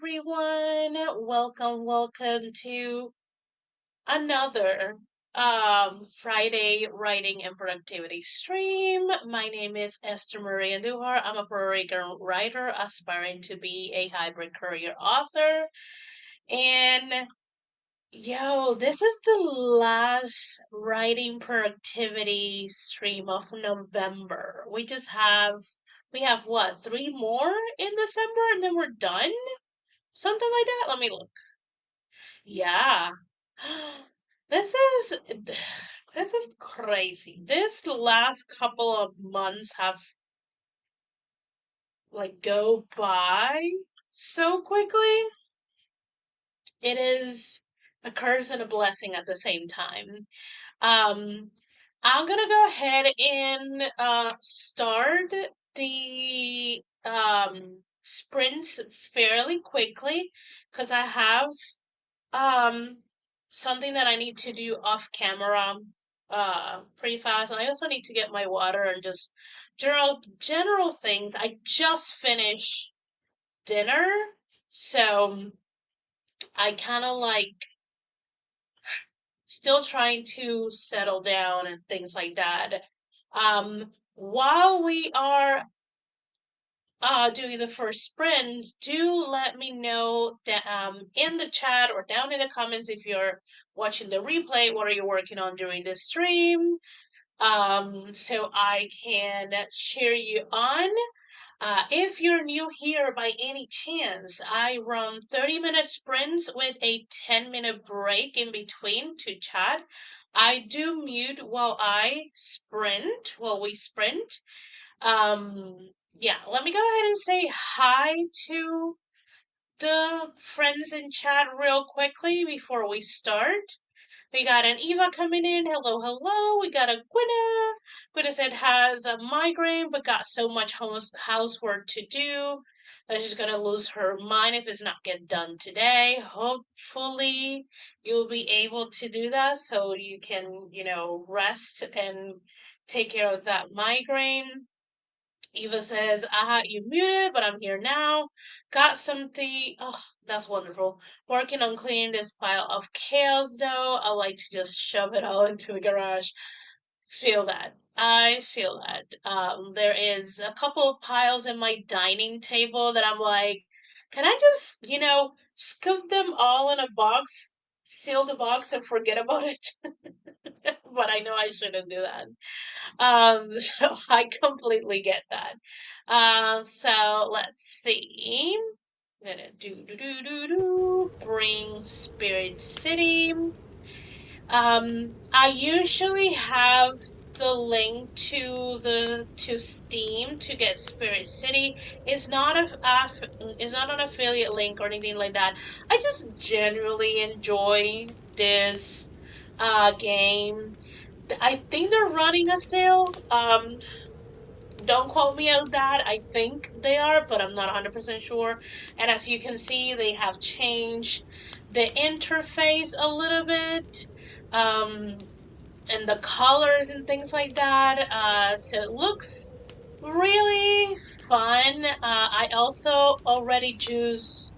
everyone. Welcome to another Friday writing and productivity stream. My name is Esther Maria Duhar. I'm a Puerto Rican writer aspiring to be a hybrid career author. And this is the last writing productivity stream of November. We have what, three more in December and then we're done? Something like that. Let me look. Yeah. This is this is crazy. This last couple of months have like go by so quickly. It is a curse and a blessing at the same time. Um, I'm gonna go ahead and start the sprints fairly quickly because I have Um, something that I need to do off camera, pretty fast. I also need to get my water and just general things. I just finished dinner, so I kind of like still trying to settle down and things like that. While we are doing the first sprint, do let me know that in the chat or down in the comments if you're watching the replay, what are you working on during this stream? So I can cheer you on. If you're new here by any chance, I run 30-minute sprints with a 10-minute break in between to chat. I do mute while we sprint. Let me go ahead and say hi to the friends in chat real quickly before we start. We got an Eva coming in. Hello, hello. We got a Gwynna. Gwynna said has a migraine but got so much housework to do that she's gonna lose her mind if it's not get done today. Hopefully you'll be able to do that so you can, rest and take care of that migraine. Eva says, you muted, but I'm here now. Got something. Oh, that's wonderful. Working on cleaning this pile of chaos, though. I like to just shove it all into the garage. Feel that. I feel that. There is a couple of piles in my dining table that I'm like, can I just, scoop them all in a box, seal the box, and forget about it? But I know I shouldn't do that. So I completely get that. So let's see. I'm gonna bring Spirit City. I usually have the link to Steam to get Spirit City. It's not an affiliate link or anything like that. I just generally enjoy this game. I think they're running a sale. Don't quote me on that. I think they are, but I'm not 100% sure. And as you can see, they have changed the interface a little bit, and the colors and things like that. So it looks really fun. I also already choose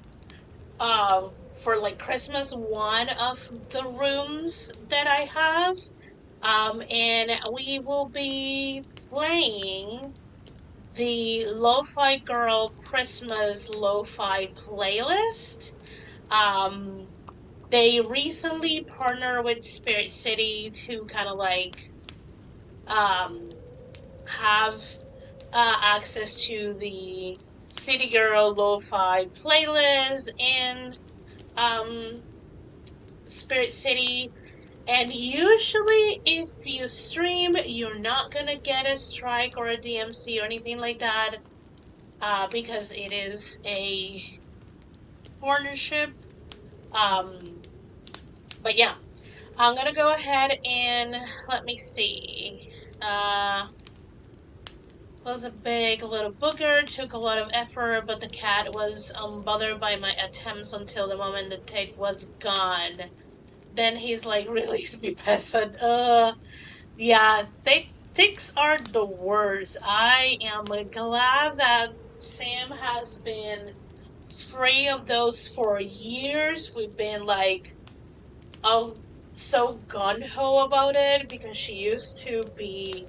for like Christmas one of the rooms that I have. And we will be playing the Lo-Fi Girl Christmas Lo-Fi playlist. Um, they recently partnered with Spirit City to kind of like have access to the City Girl Lo-Fi playlist and Spirit City. And usually, if you stream, you're not gonna get a strike or a DMC or anything like that, because it is a partnership. Um, but yeah, I'm gonna go ahead and let me see. Was a big little booger, took a lot of effort, but the cat was unbothered by my attempts until the moment the tape was gone. Then he's like, release me, peasant. Yeah, ticks are the worst. I am glad that Sam has been three of those 4 years, we've been like, all so gun ho about it because she used to be.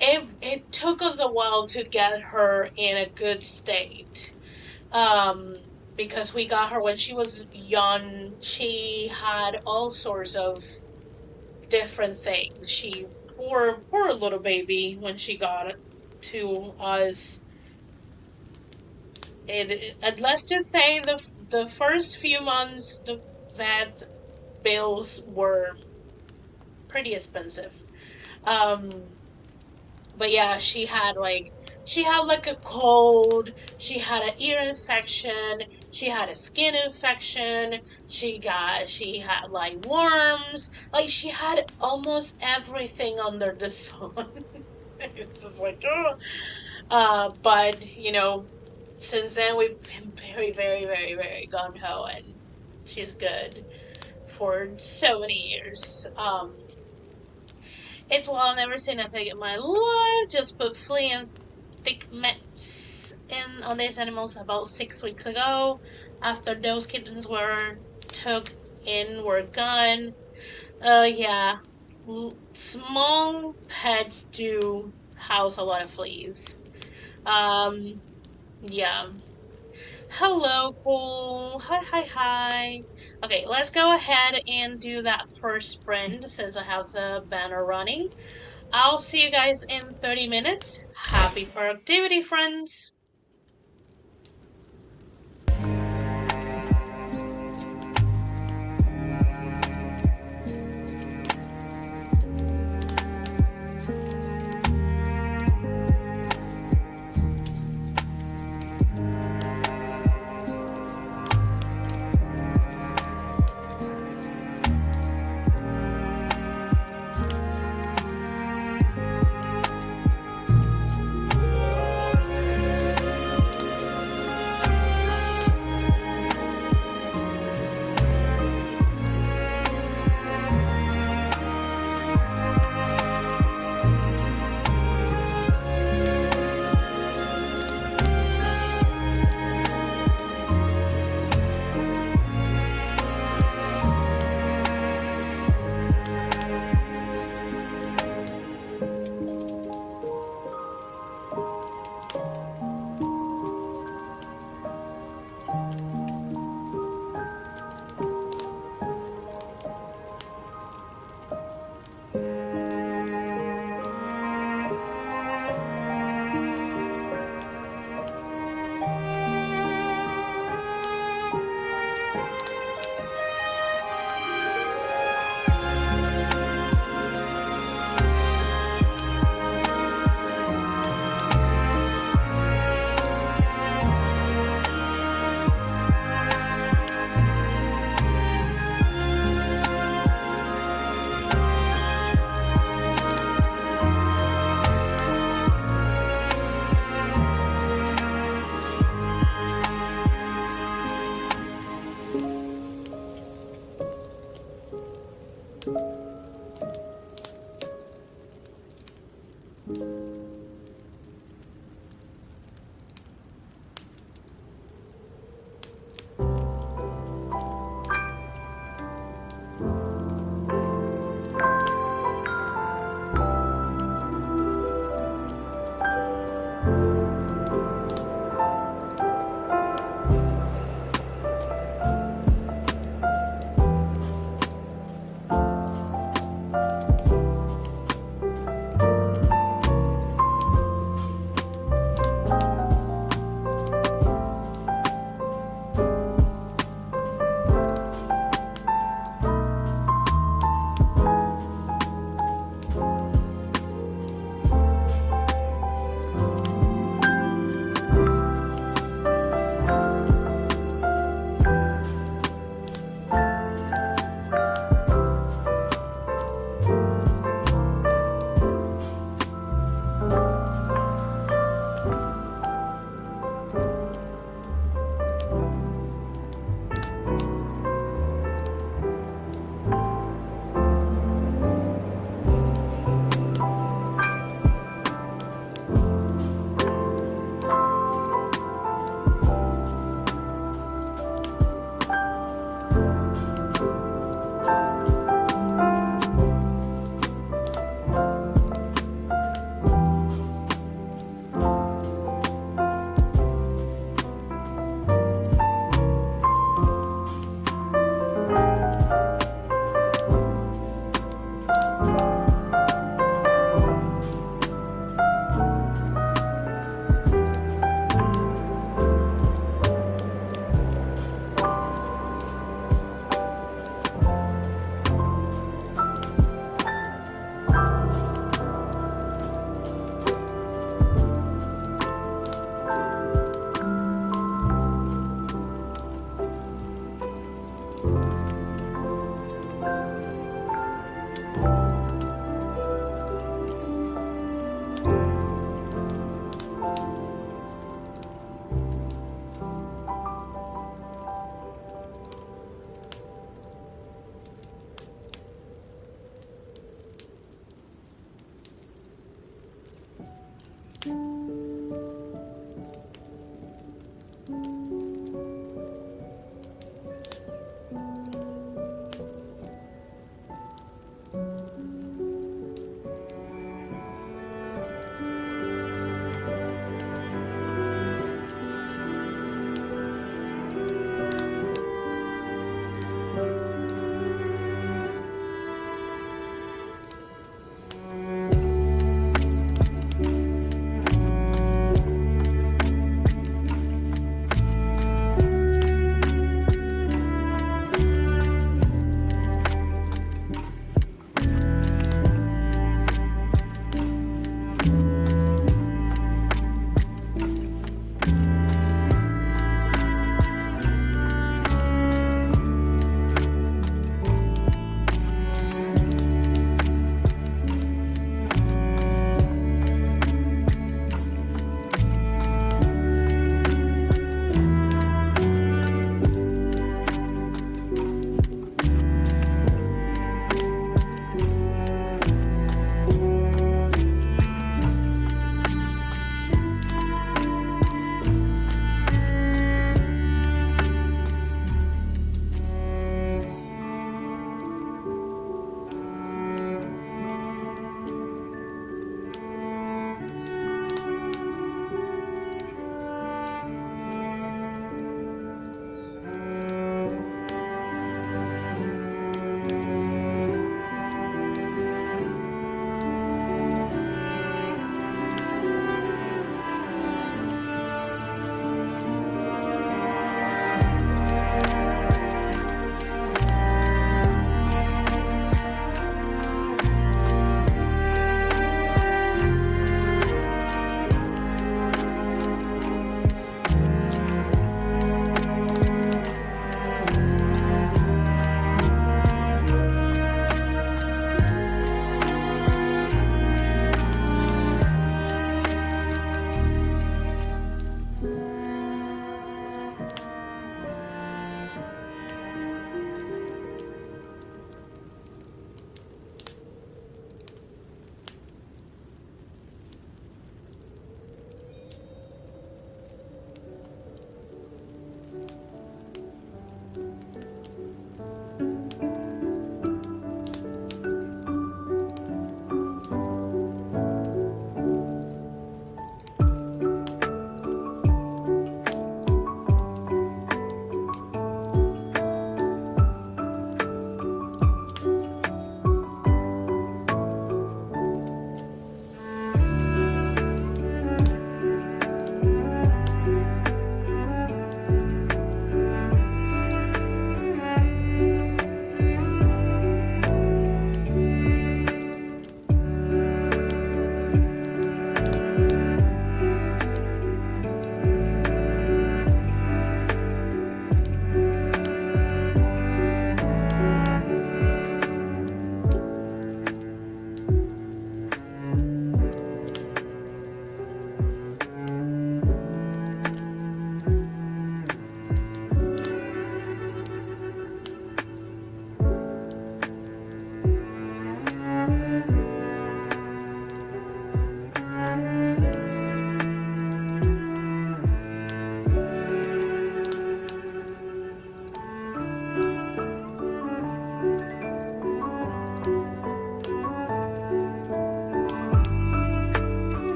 It took us a while to get her in a good state. Um, because we got her when she was young. She had all sorts of different things. She poor little baby when she got to us. And let's just say the first few months that bills were pretty expensive. Um, but yeah, she had like a cold, she had an ear infection, she had a skin infection, she had like worms, like she had almost everything under the sun. It's just like, oh. But since then we've been very, very, very, very gung ho, and she's good for so many years. It's well, I've never seen a pig in my life. Just put flea and thick meds in on these animals about 6 weeks ago. After those kittens were took in, were gone. Yeah, small pets do house a lot of fleas. Um, yeah. Hello, Cole. Hi, hi, hi. Okay, let's go ahead and do that first sprint since I have the banner running. I'll see you guys in 30 minutes. Happy productivity, friends!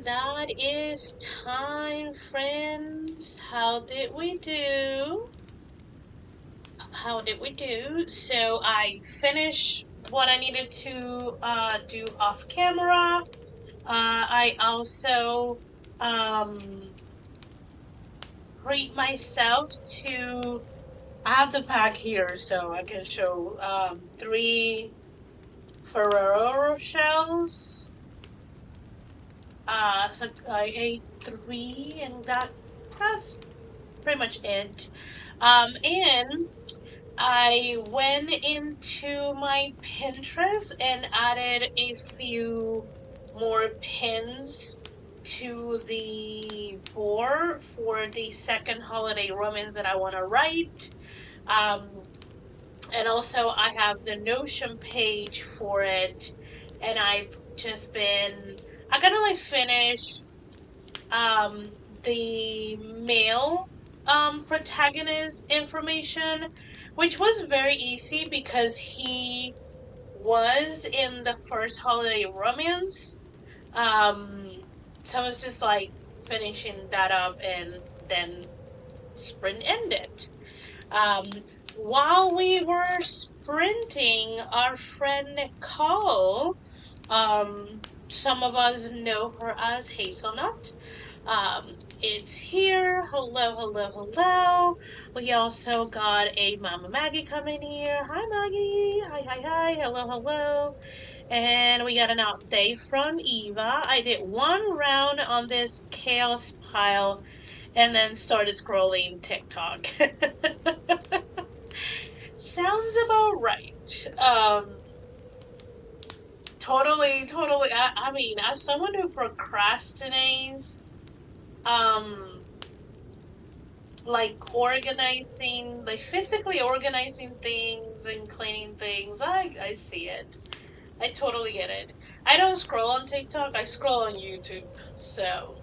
that is time, friends. How did we do? How did we do? So I finished what I needed to do off camera. I also um, treat myself to. I have the pack here, so I can show three Ferrero shells. So I ate three, and that's pretty much it. And I went into my Pinterest and added a few more pins to the board for the second holiday romance that I want to write. Um, and also I have the Notion page for it, and I've just been I gotta like finish um the male protagonist information, which was very easy because he was in the first holiday romance. Um so it's just like finishing that up, and then sprint ended. Um, while we were sprinting, our friend Nicole, some of us know her as Hazelnut, it's here. Hello, hello, hello. We also got a Mama Maggie coming here. Hi, Maggie. Hi, hi, hi. Hello, hello. And we got an update from Eva. I did one round on this chaos pile and then started scrolling TikTok. Sounds about right. Um, totally. I mean, as someone who procrastinates, um, like organizing, like physically organizing things and cleaning things, I see it. I totally get it. I don't scroll on TikTok. I scroll on YouTube. So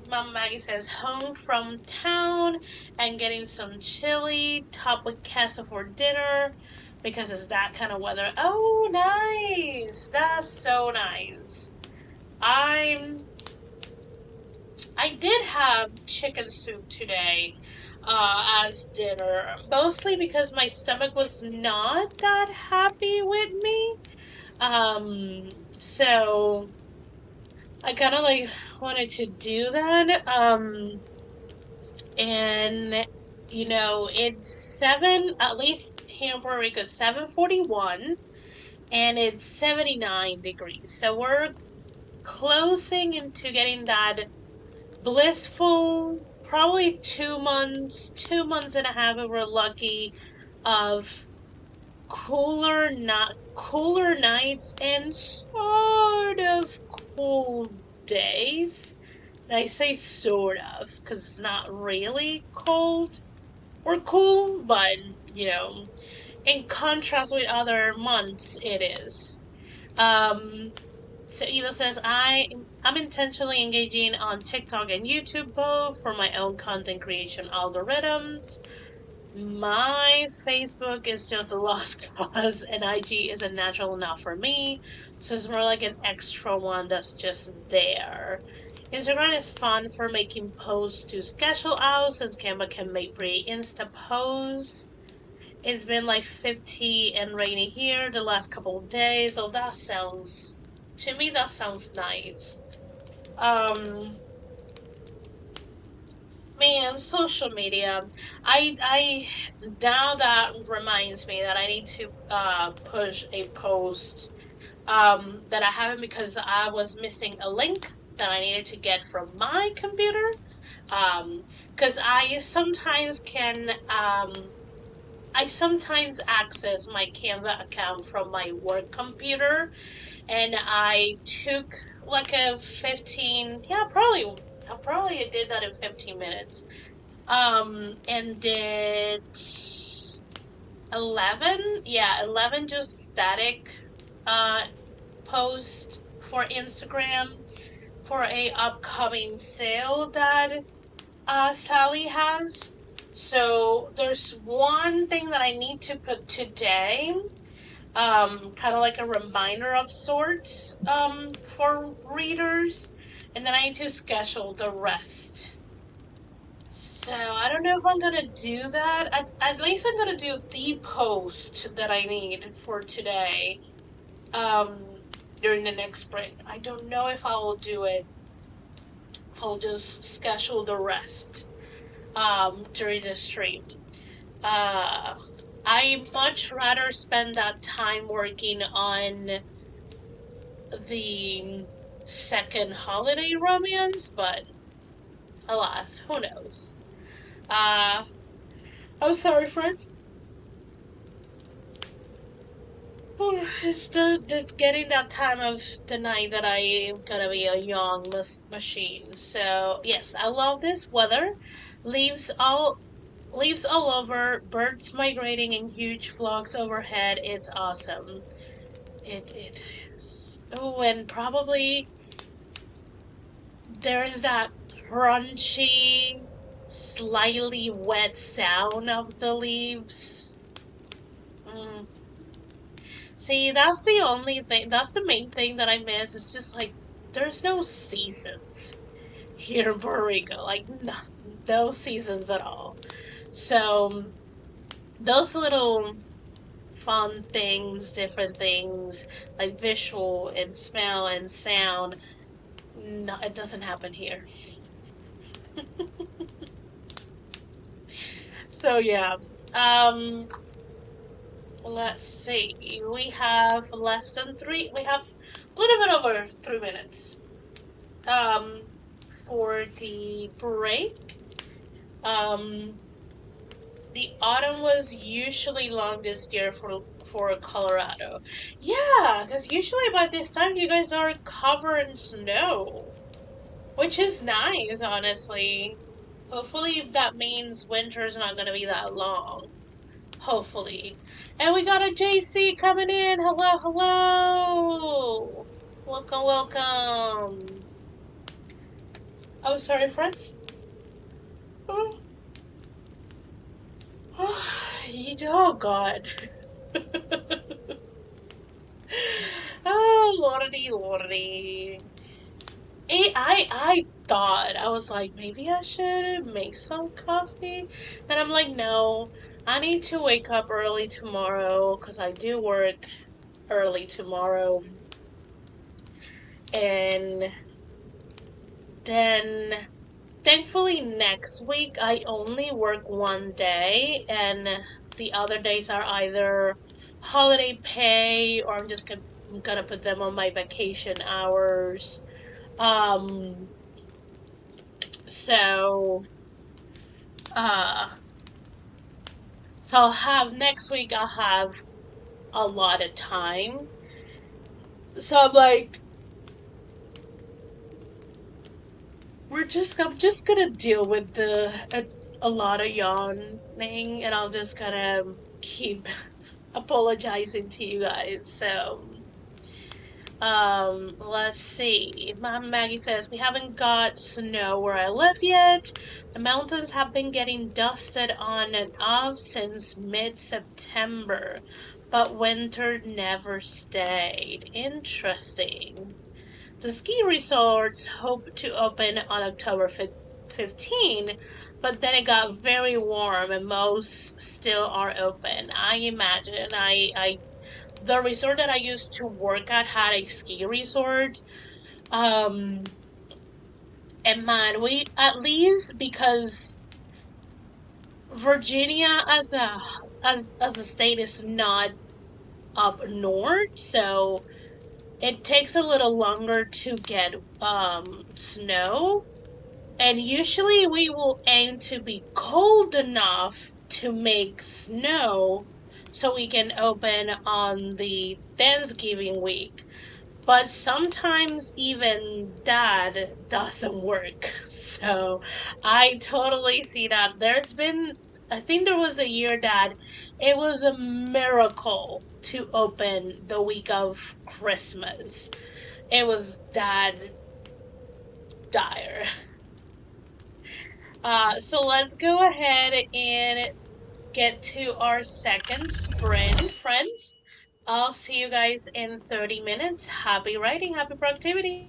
Mama Maggie says, home from town and getting some chili, topped with queso for dinner because it's that kind of weather. Oh, nice! That's so nice. I'm. I did have chicken soup today as dinner, mostly because my stomach was not that happy with me. So I kind of like wanted to do that. And it's at least here in Puerto Rico, 7:41, and it's 79 degrees. So we're closing into getting that blissful, probably 2 months, 2 months and a half if we're lucky, of cooler nights and sort of cool days. And I say sort of because it's not really cold or cool, but in contrast with other months, it is. Um, so Eva says, I'm intentionally engaging on TikTok and YouTube both for my own content creation algorithms. My Facebook is just a lost cause, and IG isn't natural enough for me, so it's more like an extra one that's just there. Instagram is fun for making posts to schedule out since Canva can make pretty Insta posts. It's been like 50 and rainy here the last couple of days. Oh, to me, that sounds nice. Um, Man, social media. I Now that reminds me that I need to push a post that I haven't because I was missing a link that I needed to get from my computer. Because I sometimes access my Canva account from my work computer, and I took like a 15, yeah, I did that in 15 minutes. And did 11 just static post for Instagram for a upcoming sale that Sally has. So there's one thing that I need to put today, kind of like a reminder of sorts, for readers. And then I need to schedule the rest. So I don't know if I'm gonna do that. At least I'm gonna do the post that I need for today, um, during the next sprint. I don't know if I will do it. I'll just schedule the rest, during the stream. Uh, I much rather spend that time working on the second holiday romance, but alas, who knows? Uh, I'm sorry, friend. It's getting that time of the night that I am gonna be a young machine. So yes, I love this weather. Leaves all leaves all over, birds migrating in huge flocks overhead. It's awesome. It is. Oh, and probably there is that crunchy, slightly wet sound of the leaves. Mm. See, that's the only thing, that's the main thing that I miss. It's just like, there's no seasons here in Puerto Rico. Like, no seasons at all. So, those little fun things, different things, like visual and smell and sound, no, it doesn't happen here. So, yeah. Um, let's see. We have less than three. We have a little bit over 3 minutes. Um, for the break. Um, the autumn was usually long this year for Colorado. Yeah, because usually by this time you guys are covered in snow, which is nice, honestly. Hopefully that means winter's not gonna be that long. Hopefully. And we got a JC coming in. Hello, hello. Welcome, welcome. Oh, sorry, friend. Oh, oh God. Oh, lordy, lordy. I thought, I was like, maybe I should make some coffee. Then I'm like, no, I need to wake up early tomorrow because I do work early tomorrow. And then thankfully next week I only work one day, and the other days are either holiday pay or I'm gonna put them on my vacation hours. Um, so uh so I'll have next week I'll have a lot of time. So I'm like, I'm just gonna deal with a lot of yawning, and I'll just kind of keep apologizing to you guys. So, let's see. Maggie says we haven't got snow where I live yet. The mountains have been getting dusted on and off since mid-September, but winter never stayed. Interesting. The ski resorts hope to open on October 15, but then it got very warm and most still are open. I imagine the resort that I used to work at had a ski resort. Um, and man, we at least because Virginia as a state is not up north, so it takes a little longer to get snow. And usually we will aim to be cold enough to make snow so we can open on the Thanksgiving week. But sometimes even that doesn't work. So I totally see that. I think there was a year that it was a miracle to open the week of Christmas. It was that dire. So let's go ahead and get to our second sprint, friends. I'll see you guys in 30 minutes. Happy writing, happy productivity.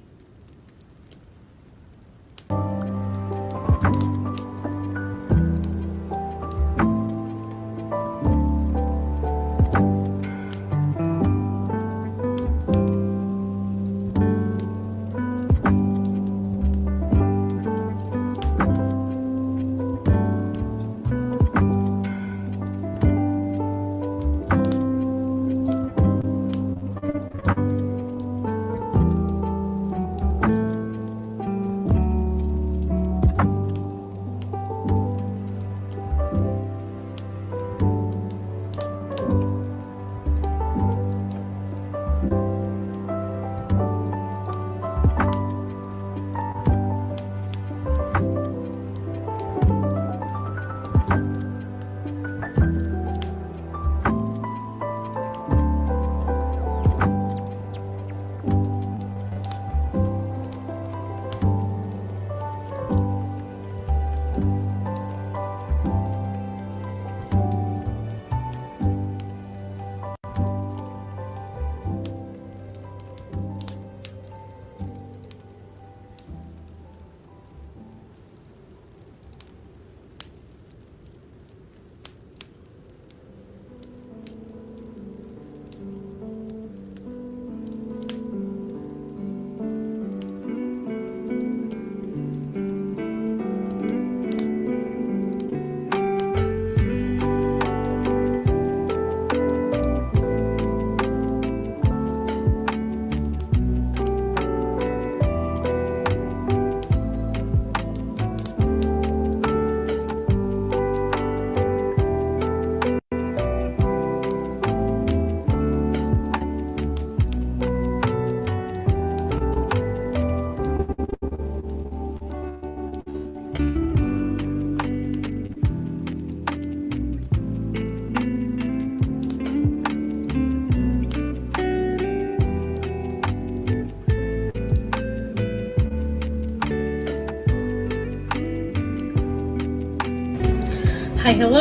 Hi, hello.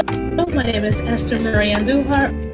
My name is Esther Marie Andujar.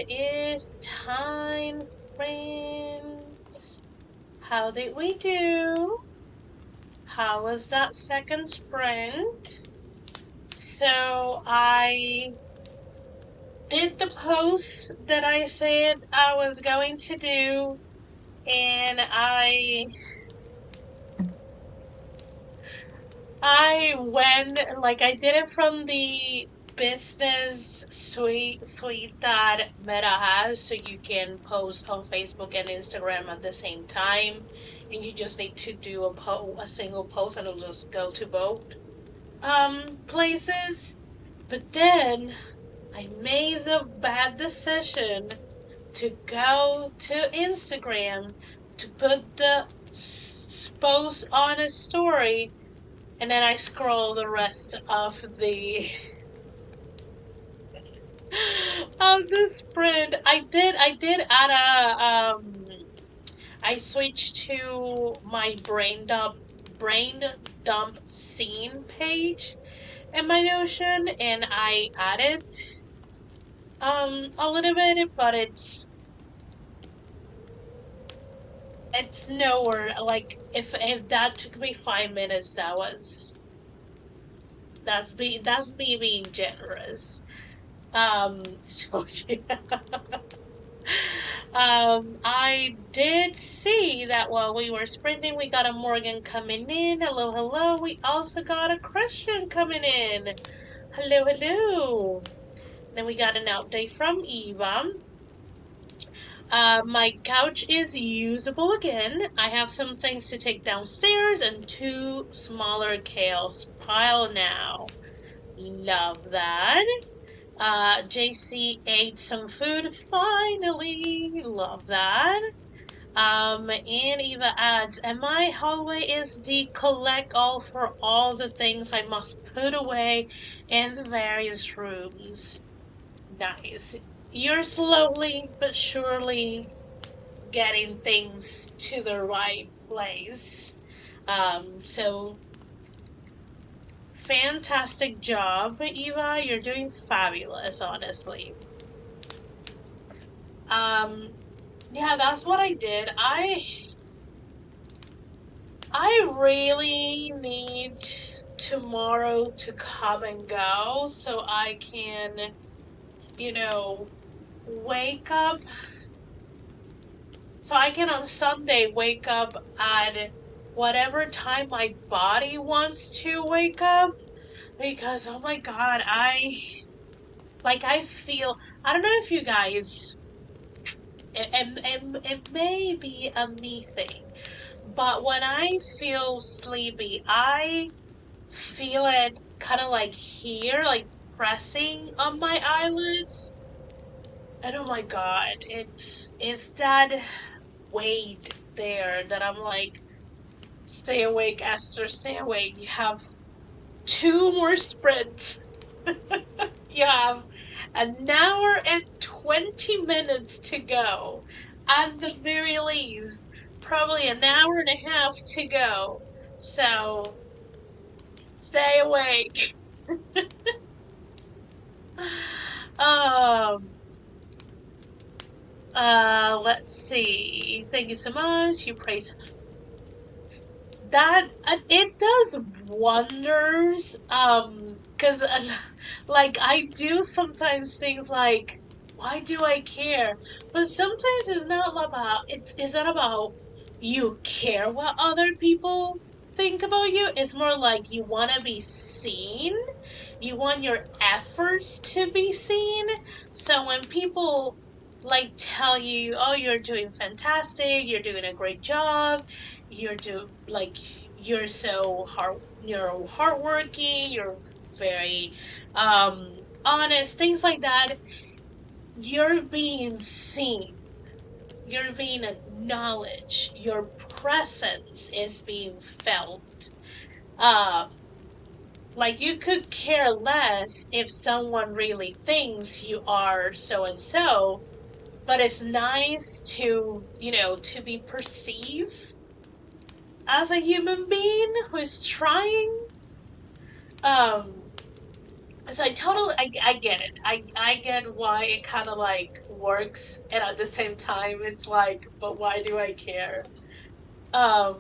What is time, friends? How did we do? How was that second sprint? So I did the post that I said I was going to do, and I went, like, I did it from the business suite that Meta has, so you can post on Facebook and Instagram at the same time, and you just need to do a single post, and it'll just go to both places. But then I made the bad decision to go to Instagram to put the post on a story, and then I scroll the rest of the sprint. I did add I switched to my brain dump scene page in my Notion, and I added a little bit, but it's nowhere. Like, if that took me 5 minutes, that's me being generous. So yeah. I did see that while we were sprinting, we got a Morgan coming in. Hello, hello. We also got a Christian coming in. Hello, hello. Then we got an update from Eva. My couch is usable again. I have some things to take downstairs and two smaller kales pile now. Love that. JC ate some food finally. Love that. And Eva adds, and my hallway is the collect all for all the things I must put away in the various rooms. Nice. You're slowly but surely getting things to the right place. So fantastic job, Eva. You're doing fabulous, honestly. Um, yeah, that's what I did. I really need tomorrow to come and go so I can, you know, wake up. So I can on Sunday wake up at whatever time my body wants to wake up. Because, oh my God, I feel, I don't know if you guys, it may be a me thing, but when I feel sleepy, I feel it kind of like here, like pressing on my eyelids. And oh my God, it's that weight there that I'm like, stay awake, Esther, stay awake. You have two more sprints. You have an hour and 20 minutes to go. At the very least, probably an hour and a half to go. So stay awake. Um, let's see. Thank you so much. You praise that it does wonders. Because like I do sometimes things like, why do I care? But sometimes it's not about you care what other people think about you. It's more like you want to be seen. You want your efforts to be seen. So when people like tell you, "Oh, you're doing fantastic. You're doing a great job. You're so you're hardworking. You're very honest, things like that, you're being seen, you're being acknowledged, your presence is being felt. um like you could care less if someone really thinks you are so and so, but it's nice to, to be perceived as a human being who's trying. um So I get it. I get why it kind of like works, and at the same time, it's like, but why do I care? Um,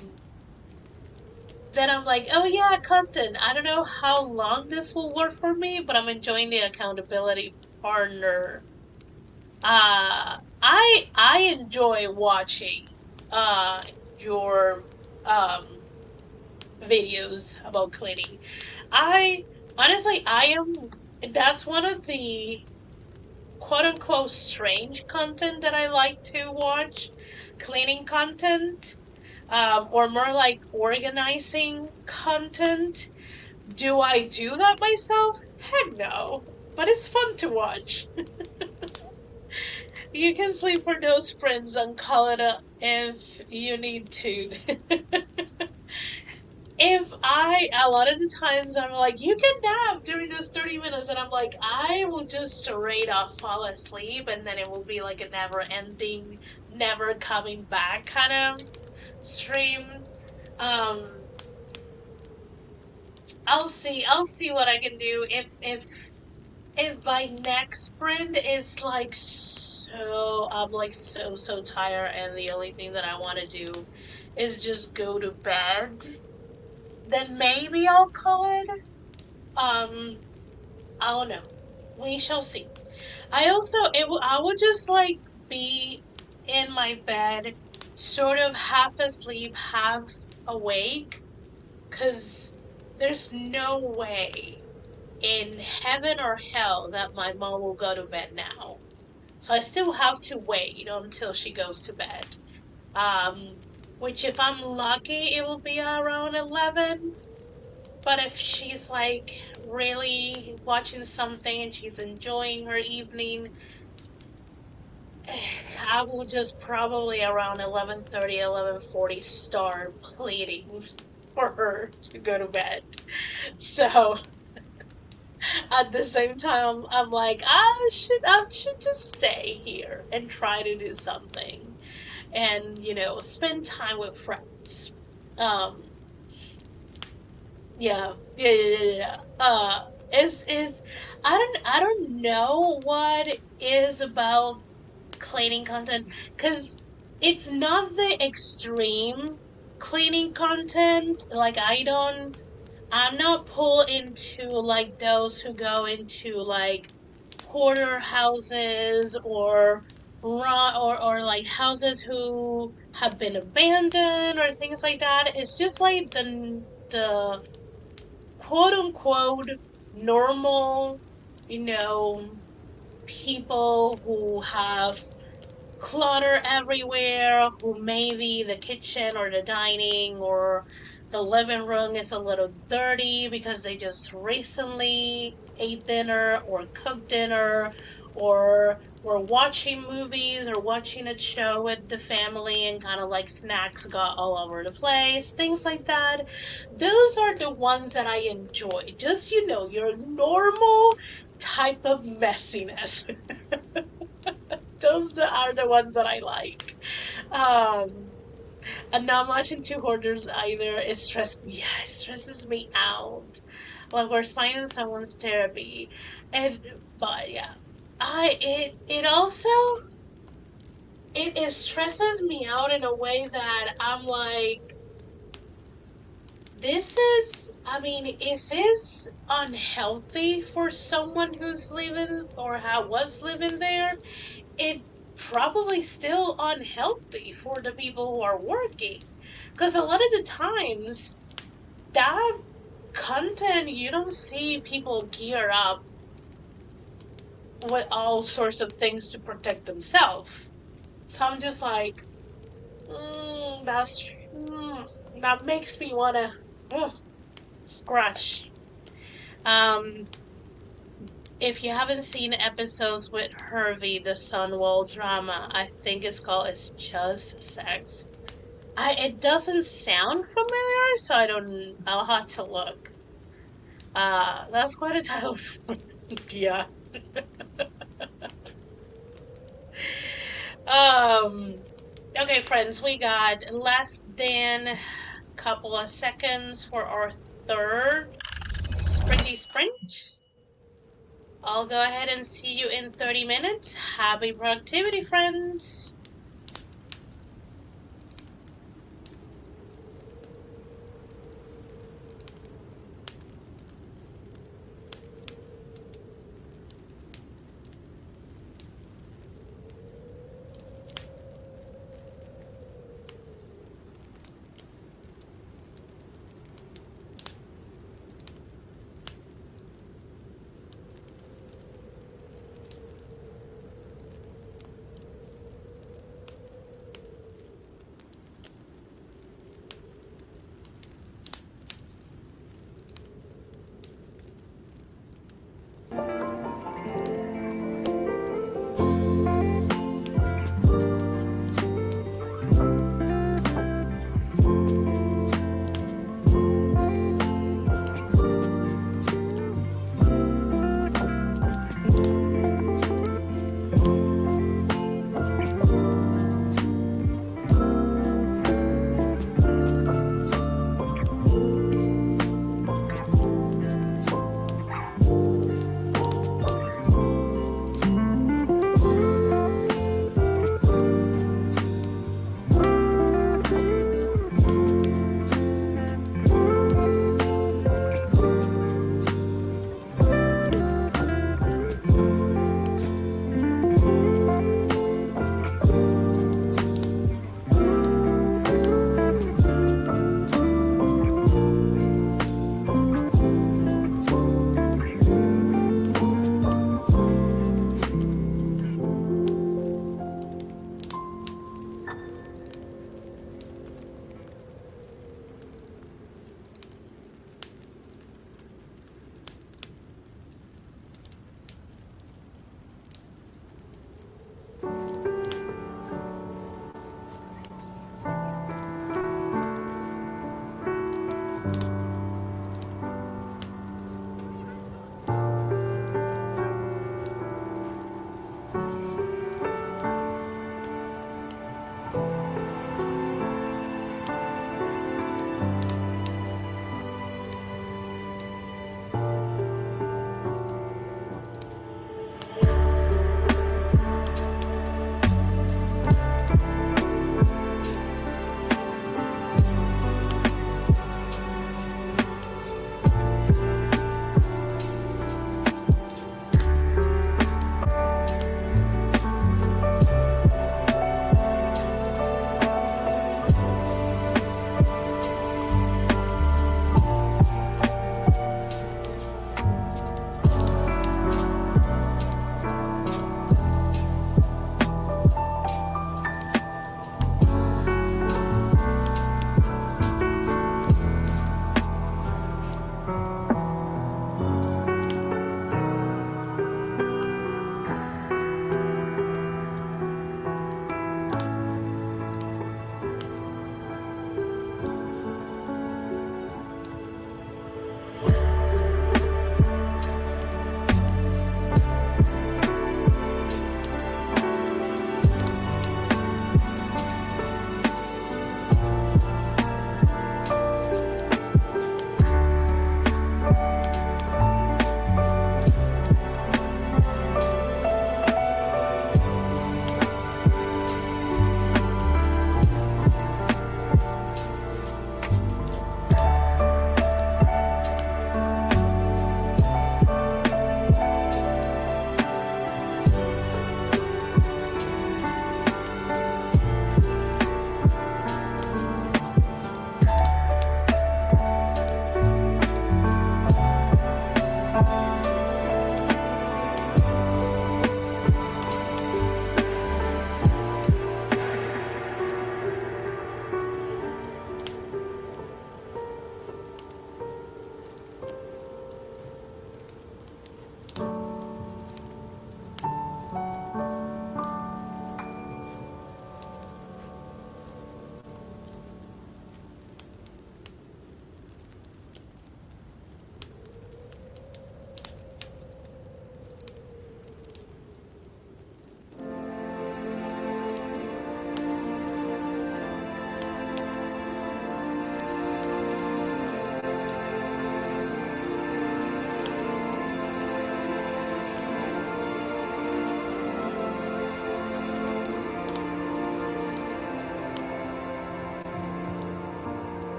then I'm like, oh yeah, content. I don't know how long this will work for me, but I'm enjoying the accountability partner. I enjoy watching uh your um videos about cleaning. I honestly I am that's one of the quote unquote strange content that I like to watch. Cleaning content. Or more like organizing content. Do I do that myself? Heck no. But it's fun to watch. You can sleep for those friends and call it a if you need to. If a lot of the times I'm like, you can nap during this 30 minutes, and I'm like, I will just straight up fall asleep, and then it will be like a never ending, never coming back kind of stream. Um, I'll see what I can do if my next sprint is like I'm like so tired and the only thing that I want to do is just go to bed, then maybe I'll call it. Um, I don't know. We shall see. I would just like be in my bed, sort of half asleep, half awake, cause there's no way in heaven or hell that my mom will go to bed now. So I still have to wait until she goes to bed. Um, which if I'm lucky, it will be around 11. But if she's like really watching something and she's enjoying her evening, I will just probably around 11:30, 11:40 start pleading for her to go to bed. So at the same time, I'm like, I should just stay here and try to do something, and spend time with friends. Um, yeah. Is I don't know what is about cleaning content, because it's not the extreme cleaning content. Like I'm not pulled into like those who go into like hoarder houses or or like houses who have been abandoned or things like that. It's just like the quote unquote normal, you know, people who have clutter everywhere, who maybe the kitchen or the dining or the living room is a little dirty because they just recently ate dinner or cooked dinner, or were watching movies or watching a show with the family and kind of like snacks got all over the place, things like that. Those are the ones that I enjoy. Just, your normal type of messiness. Those are the ones that I like. Um, and not much into hoarders either. It stresses me out. Like we're finding someone's therapy, and but yeah, it also it stresses me out in a way that I'm like, this is. I mean, if it's unhealthy for someone who's living or was living there, it probably still unhealthy for the people who are working, because a lot of the times that content, you don't see people gear up with all sorts of things to protect themselves. So I'm just like, that makes me want to scratch. um if you haven't seen episodes with Hervey, the Sunwall drama, I think it's called It's Just Sex. It doesn't sound familiar, so I'll have to look. That's quite a title. Yeah. Um. Okay, friends, we got less than a couple of seconds for our third sprinty sprint. I'll go ahead and see you in 30 minutes. Happy productivity, friends!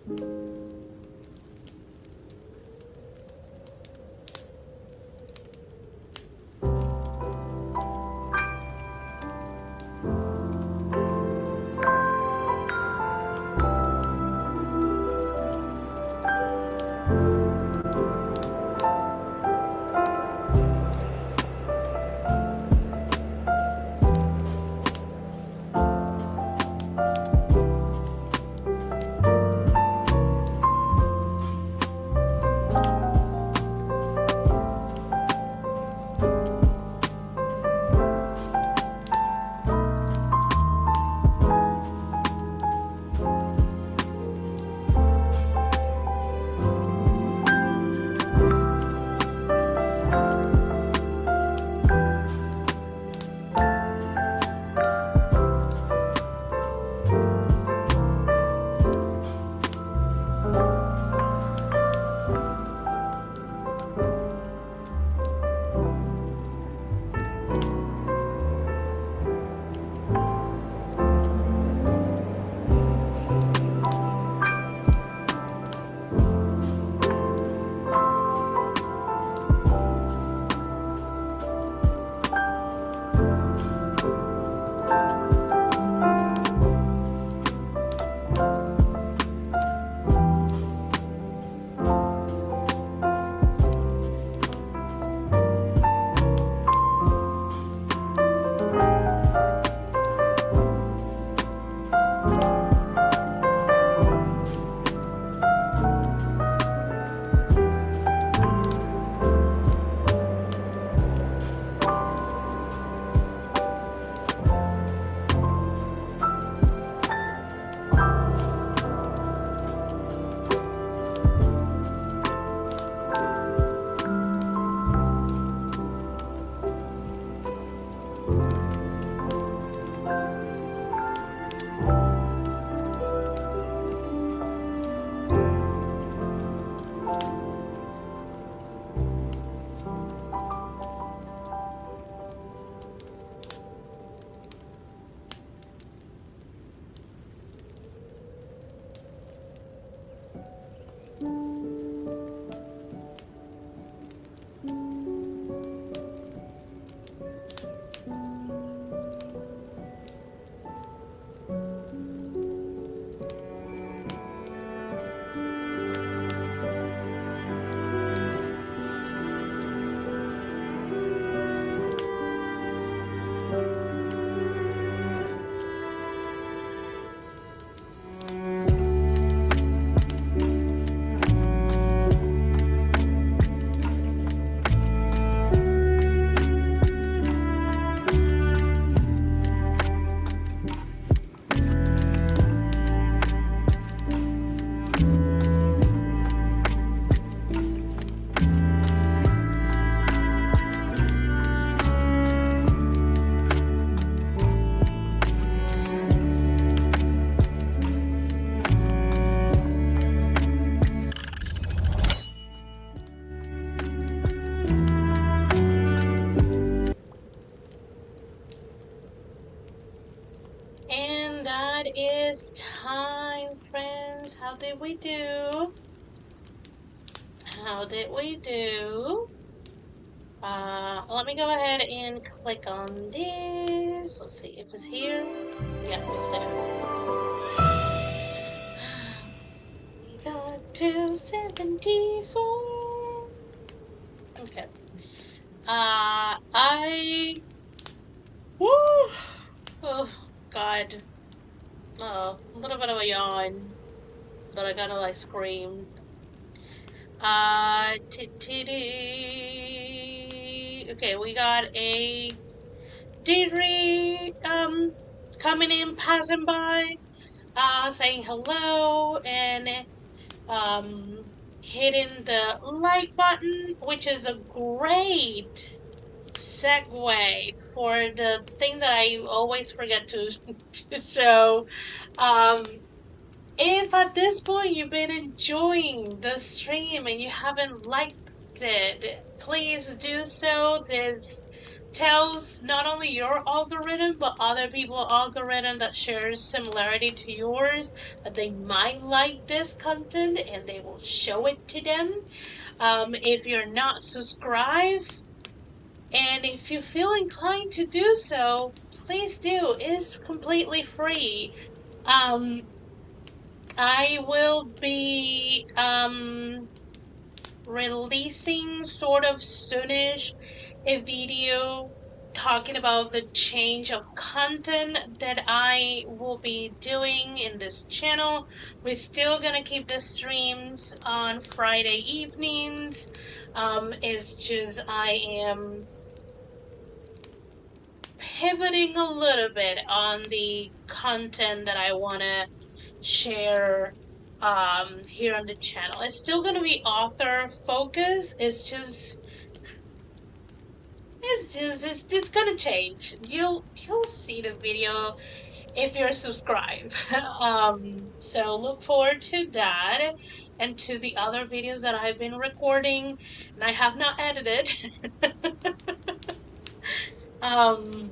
And that is time, friends. How did we do? How did we do? Let me go ahead and click on this. Let's see if it's here. Yeah, it's there. We got 274. Okay. Woo! Oh, God. Oh, a little bit of a yawn. But I gotta, like, scream. Okay, we got a Deirdre, coming in, passing by, saying hello, and, hitting the like button, which is a great segue for the thing that I always forget to, to show. If at this point you've been enjoying the stream and you haven't liked it, please do so. There's tells not only your algorithm but other people's algorithm that shares similarity to yours that they might like this content and they will show it to them. If you're not subscribed and if you feel inclined to do so, please do. It is completely free. Um, I will be releasing sort of soonish a video talking about the change of content that I will be doing in this channel. We're still gonna keep the streams on Friday evenings. It's just I am pivoting a little bit on the content that I wanna share here on the channel. It's still gonna be author focus. It's gonna change. You'll see the video if you're subscribed. So look forward to that and to the other videos that I've been recording and I have not edited. um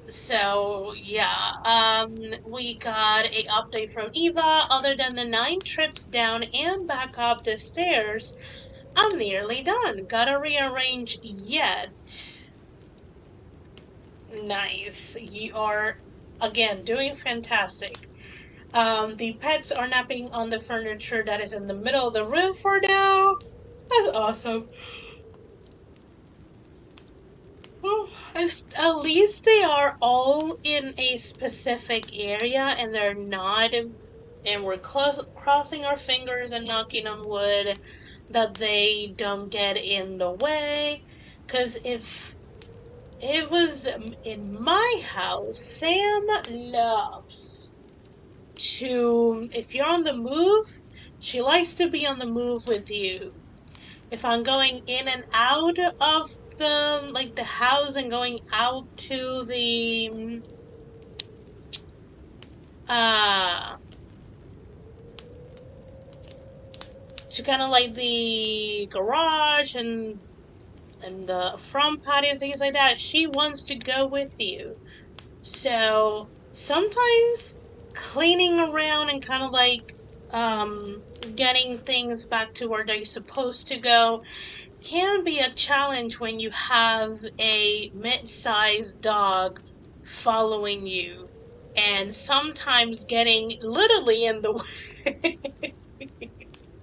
So yeah, we got a update from Eva. Other than the 9 trips down and back up the stairs, I'm nearly done. Gotta rearrange yet. Nice. You are again doing fantastic. The pets are napping on the furniture that is in the middle of the room for now. That's awesome. Well, at least they are all in a specific area and they're not, and we're crossing our fingers and knocking on wood that they don't get in the way. Because if it was in my house, Sam loves to, if you're on the move, she likes to be on the move with you. If I'm going in and out of the house and going out to the uh to kind of like the garage and the front patio and things like that, she wants to go with you. So sometimes cleaning around and kind of like getting things back to where they're supposed to go can be a challenge when you have a mid-sized dog following you and sometimes getting literally in the way.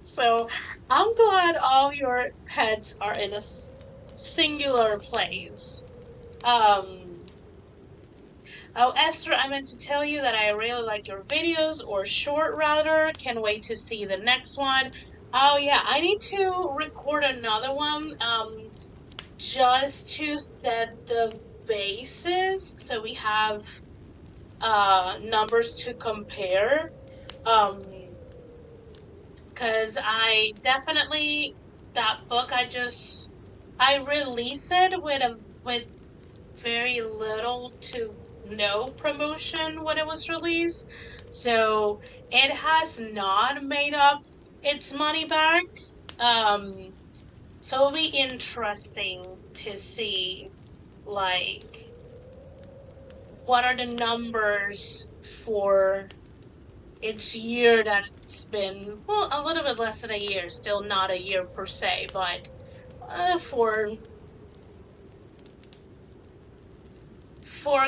So I'm glad all your pets are in a singular place. Um, oh, Esther, I meant to tell you that I really like your videos, or short rather. Can't wait to see the next one. Oh yeah, I need to record another one. Just to set the basis so we have numbers to compare. Because I definitely, that book I released it with very little to no promotion when it was released. So it has not made up its money back. So it'll be interesting to see, like, what are the numbers for its year that it's been, well, a little bit less than a year, still not a year per se, but for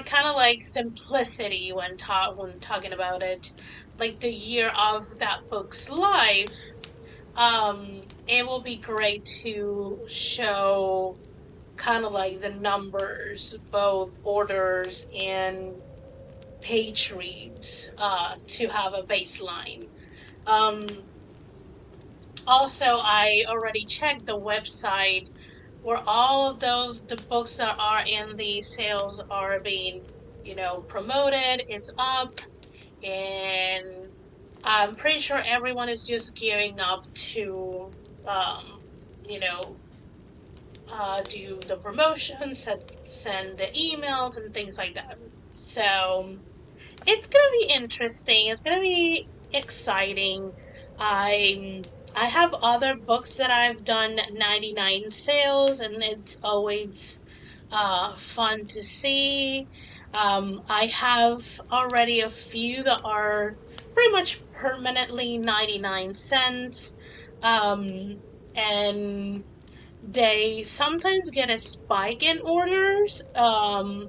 kind of like simplicity when talking about it, like the year of that book's life, it will be great to show kind of like the numbers, both orders and page reads, to have a baseline. Also, I already checked the website where all of the books that are in the sales are being, promoted. It's up, and I'm pretty sure everyone is just gearing up to, you know, do the promotions, send the emails and things like that. So it's gonna be interesting. It's gonna be exciting. I have other books that I've done 99 sales, and it's always fun to see. I have already a few that are pretty much permanently 99 cents. Um, and they sometimes get a spike in orders. But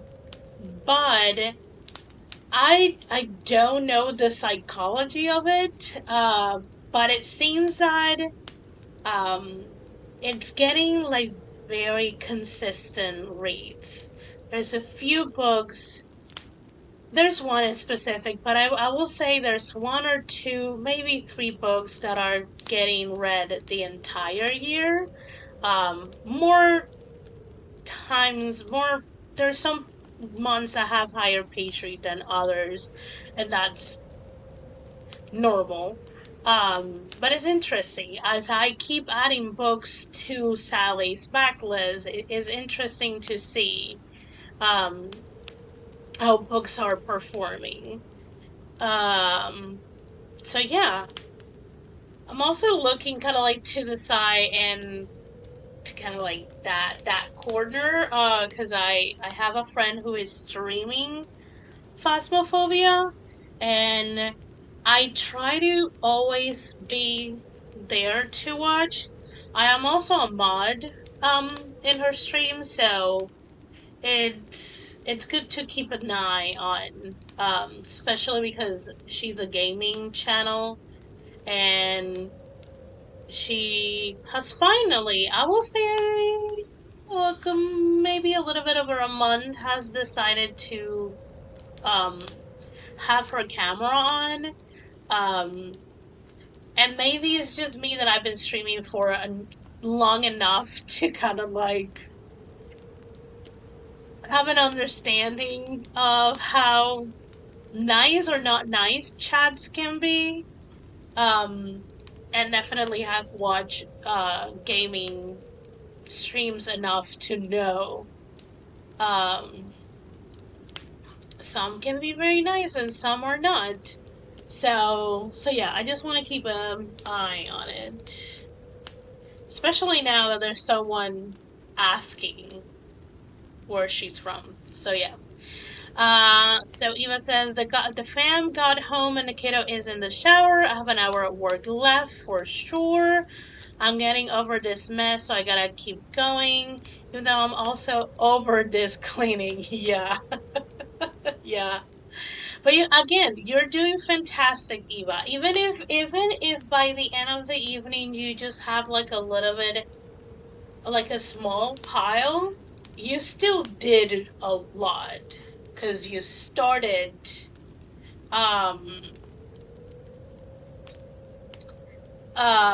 I don't know the psychology of it. But it seems that um, it's getting like very consistent reads. There's a few books. There's one in specific, but I will say there's one or two, maybe three books that are getting read the entire year. More times, more, there's some months that have higher page rate than others, and that's normal. But it's interesting as I keep adding books to Sally's backlist. It is interesting to see um, how books are performing. Um, so yeah, I'm also looking kind of like to the side and to kind of like that corner. Because I have a friend who is streaming Phasmophobia, and I try to always be there to watch. I am also a mod in her stream, so it's good to keep an eye on, especially because she's a gaming channel and she has finally, I will say, look, maybe a little bit over a month, has decided to um have her camera on. Um, and maybe it's just me that I've been streaming for long enough to kind of like have an understanding of how nice or not nice chats can be. Um, and definitely have watched gaming streams enough to know um, some can be very nice and some are not. So yeah, I just want to keep an eye on it, especially now that there's someone asking where she's from. So yeah. So Eva says the fam got home and the kiddo is in the shower. I have an hour at work left for sure. I'm getting over this mess, so I gotta keep going. Even though I'm also over this cleaning. Yeah, yeah. But again, you're doing fantastic, Eva. Even if by the end of the evening you just have like a little bit, like a small pile, you still did a lot because you started um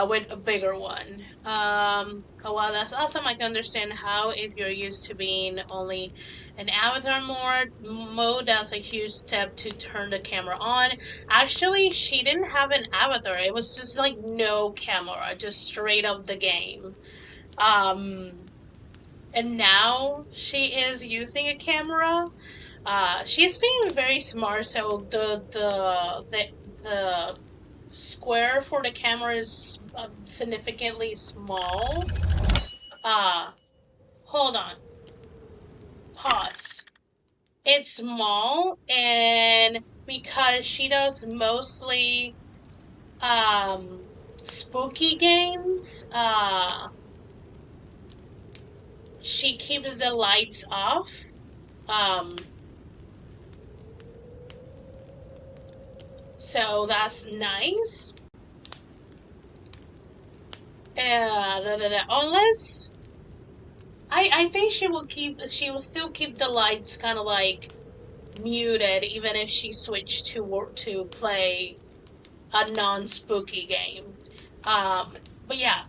with a bigger one. Oh wow, that's awesome. I can understand how if you're used to being only an avatar mode, that's a huge step to turn the camera on. Actually, she didn't have an avatar. It was just like no camera, just straight up the game. Um, and now she is using a camera. She's being very smart. So the square for the camera is significantly small. Uh, hold on. Pause. It's small, and because she does mostly spooky games, she keeps the lights off. Um, so that's nice. Unless I think she will still keep the lights kind of like muted even if she switched to play a non-spooky game. But yeah,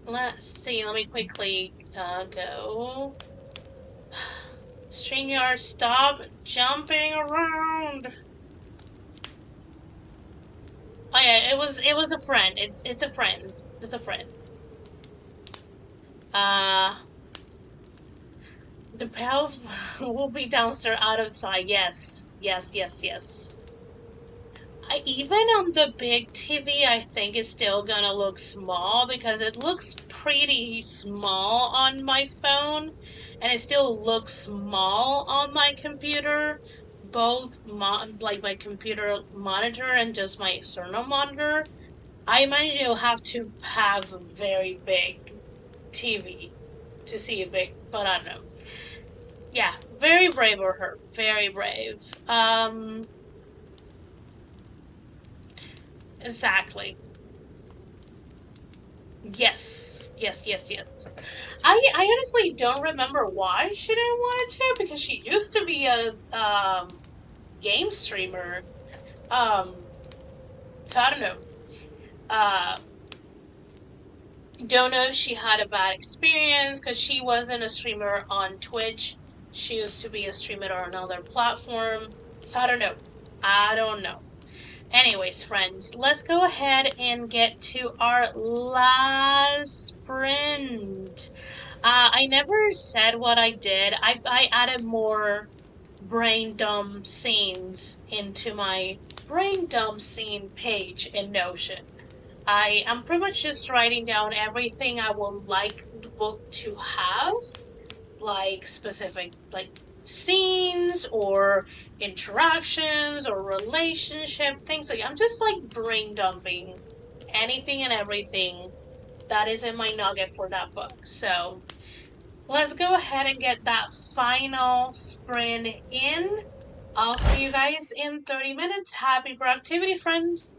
let's see. Let me quickly go. StreamYard, stop jumping around. Oh yeah, it was a friend. It's a friend. It's a friend. Uh, the pals will be downstairs out of sight. Yes, yes, yes, yes. Even on the big TV, I think it's still gonna look small because it looks pretty small on my phone and it still looks small on my computer, both like my computer monitor and just my external monitor. I imagine you'll have to have a very big TV to see it big, but I don't know. Yeah, very brave of her. Very brave. Exactly. Yes, yes, yes, yes. I honestly don't remember why she didn't want to because she used to be a game streamer. Um, so I don't know. Uh, don't know if she had a bad experience because she wasn't a streamer on Twitch. She used to be a streamer on another platform. So I don't know. I don't know. Anyways, friends, let's go ahead and get to our last sprint. I never said what I did. I added more brain dump scenes into my brain dump scene page in Notion. I am pretty much just writing down everything I would like the book to have, like specific like scenes or interactions or relationship things. Like I'm just like brain dumping anything and everything that is in my nugget for that book. So let's go ahead and get that final sprint in. I'll see you guys in 30 minutes. Happy productivity, friends.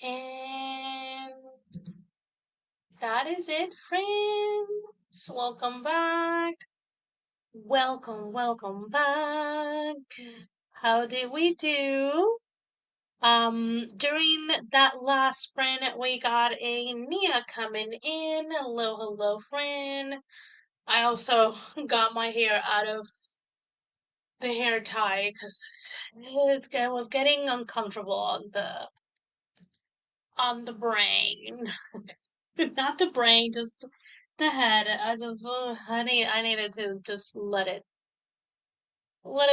And that is it, friends. Welcome back. Welcome back. How did we do? During that last sprint, we got a Nia coming in. Hello, friend. I also got my hair out of the hair tie because it was getting uncomfortable on the brain. Not the brain, just the head. I needed to just let it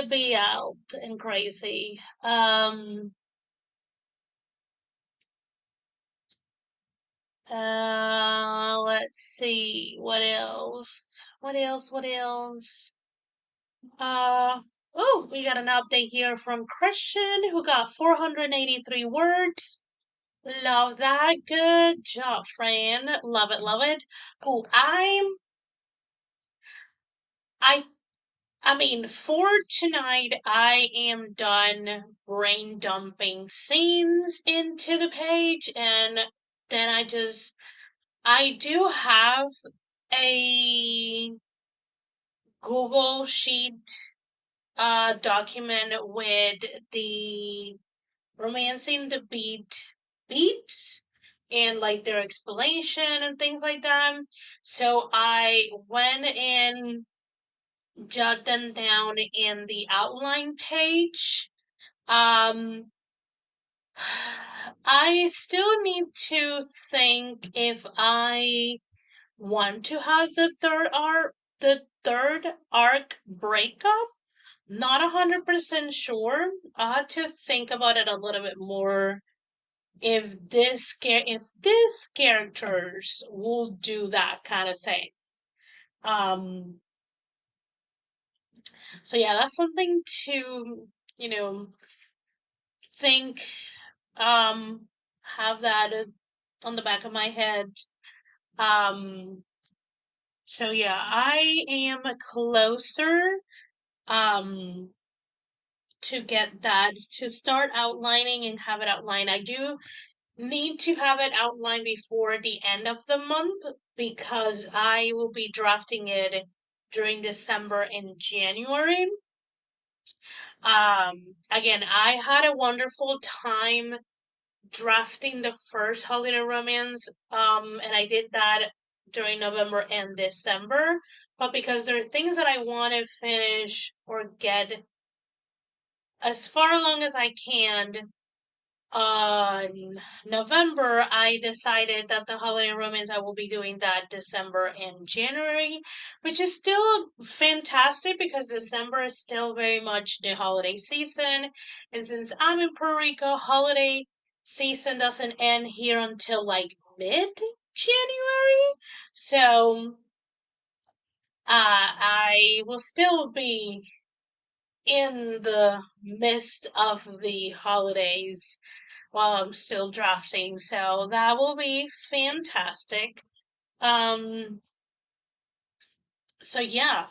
be out and crazy. Let's see. What else? Oh, we got an update here from Christian who got 483 words. Love that. Good job, friend. Love it, love it. Oh, I, I mean, for tonight, I am done brain dumping scenes into the page, and then I do have a Google Sheet document with the romancing the beats and like their explanation and things like that. So I went and jot them down in the outline page. Um I still need to think if I want to have the third arc breakup. Not 100% sure. I have to think about it a little bit more if this characters will do that kind of thing. Um so yeah, that's something to, you know, think, um have that on the back of my head. Um so yeah, I am closer um to get that to start outlining and have it outlined. I do need to have it outlined before the end of the month because I will be drafting it during December and January. Again, I had a wonderful time drafting the first holiday romance, and I did that during November and December. But because there are things that I want to finish or get as far along as I can on November, I decided that the holiday romance I will be doing that December and January, which is still fantastic because December is still very much the holiday season. And since I'm in Puerto Rico, holiday season doesn't end here until like mid January. So I will still be in the midst of the holidays while I'm still drafting. So that will be fantastic. Um, so yeah,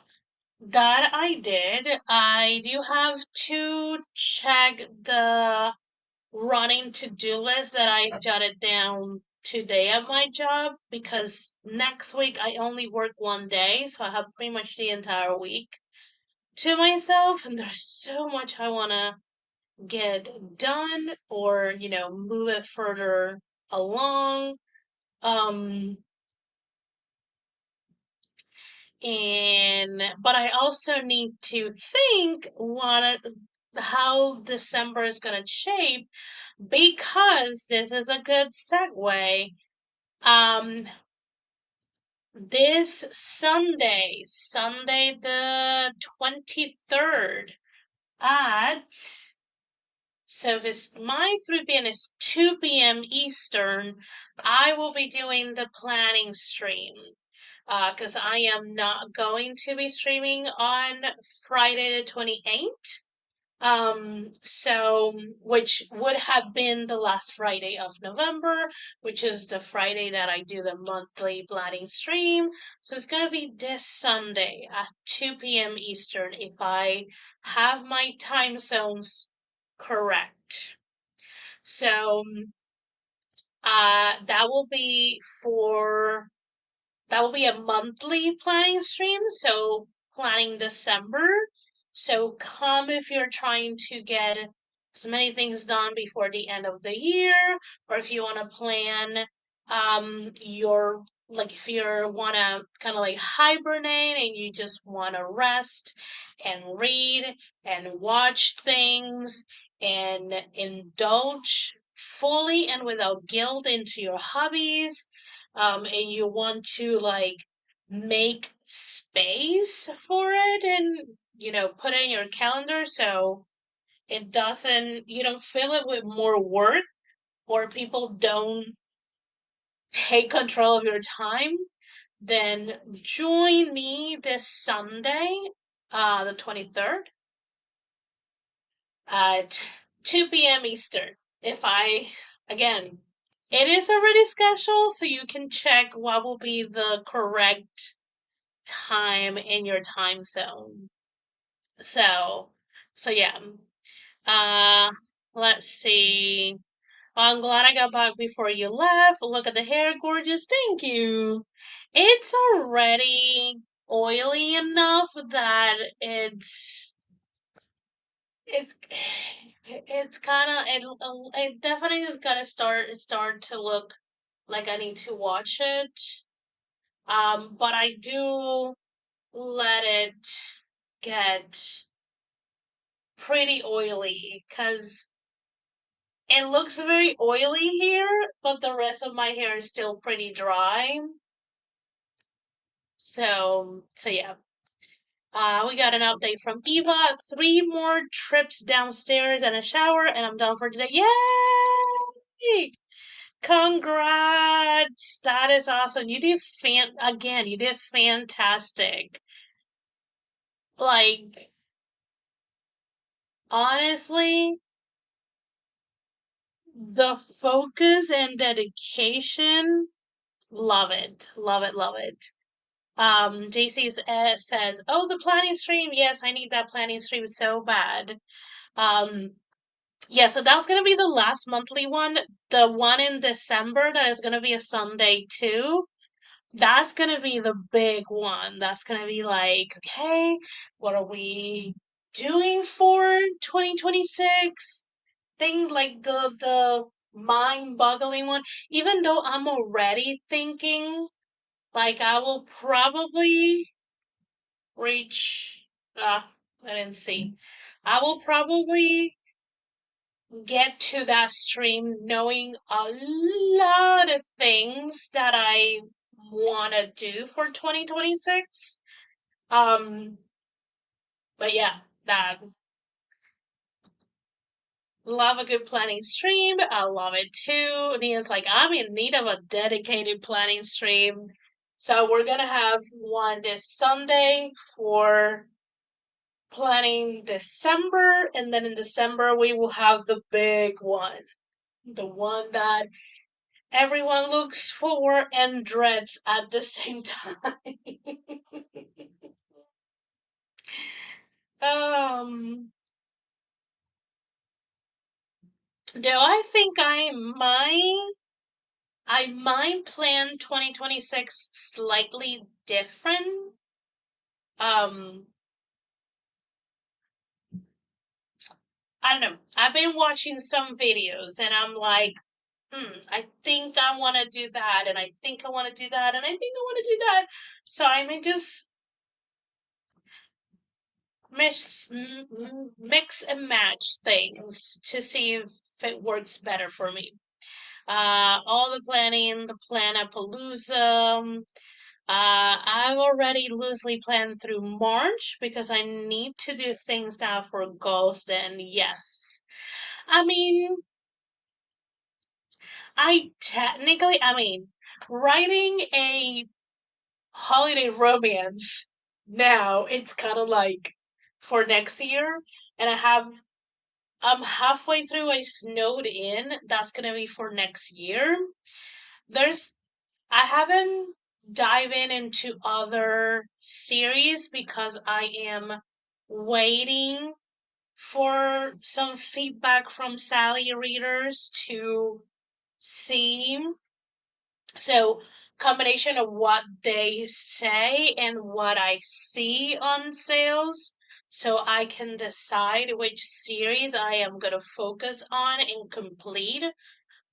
that I did. I do have to check the running to-do list that I jotted down today at my job because next week I only work one day, so I have pretty much the entire week to myself, and there's so much I want to get done or, move it further along. Um, but I also need to think how December is gonna shape because this is a good segue. Um, this Sunday the 23rd at so if it's my 3 p.m. is 2 p.m. Eastern, I will be doing the planning stream. Because I am not going to be streaming on Friday the 28th. So which would have been the last Friday of November, which is the Friday that I do the monthly planning stream. So it's gonna be this Sunday at 2 p.m. Eastern if I have my time zones correct. So That will be for that will be a monthly planning stream, so planning December. So come if you're trying to get as many things done before the end of the year, or if you want to plan your like if you want to kind of like hibernate and you just want to rest and read and watch things and indulge fully and without guilt into your hobbies, and you want to like make space for it and put it in your calendar so it doesn't you don't fill it with more work or people don't take control of your time, then join me this Sunday, the 23rd at 2 p.m. Eastern. If I, again, it is already scheduled, so you can check what will be the correct time in your time zone. So, so yeah. Uh, let's see. I'm glad I got back before you left. Look at the hair, gorgeous. Thank you. It's already oily enough that it's it's kind of it definitely is gonna start to look like I need to wash it. But I do let it get pretty oily because it looks very oily here, but the rest of my hair is still pretty dry. So yeah. We got an update from Eva. 3 more trips downstairs and a shower, and I'm done for today. Yay! Congrats! That is awesome. You did fantastic. Like, honestly, the focus and dedication, love it. Love it, love it. JC says, "Oh, the planning stream. Yes, I need that planning stream so bad." Um, yeah, so that's gonna be the last monthly one. The one in December that is gonna be a Sunday too. That's gonna be the big one. That's gonna be like, okay, what are we doing for 2026? Thing like the mind-boggling one. Even though I'm already thinking like I will probably reach I didn't see. I will probably get to that stream knowing a lot of things that I want to do for 2026. Um, but yeah, that love a good planning stream. I love it too. Nia's like, I'm in need of a dedicated planning stream. So we're gonna have one this Sunday for planning December, and then in December we will have the big one. The one that everyone looks for and dreads at the same time. um, no, I think I might plan 2026 slightly different. Um, I don't know. I've been watching some videos and I'm like, I think I want to do that, and I think I want to do that, and I think I want to do that. So I may just mix and match things to see if it works better for me. All the planning, the Planapalooza. I've already loosely planned through March because I need to do things now for Ghost, and yes. I mean, writing a holiday romance now, it's kind of like for next year, and I'm halfway through a Snowed In. That's gonna be for next year. There's I haven't dive in into other series because I am waiting for some feedback from Sally readers to see, so combination of what they say and what I see on sales, so I can decide which series I am gonna focus on and complete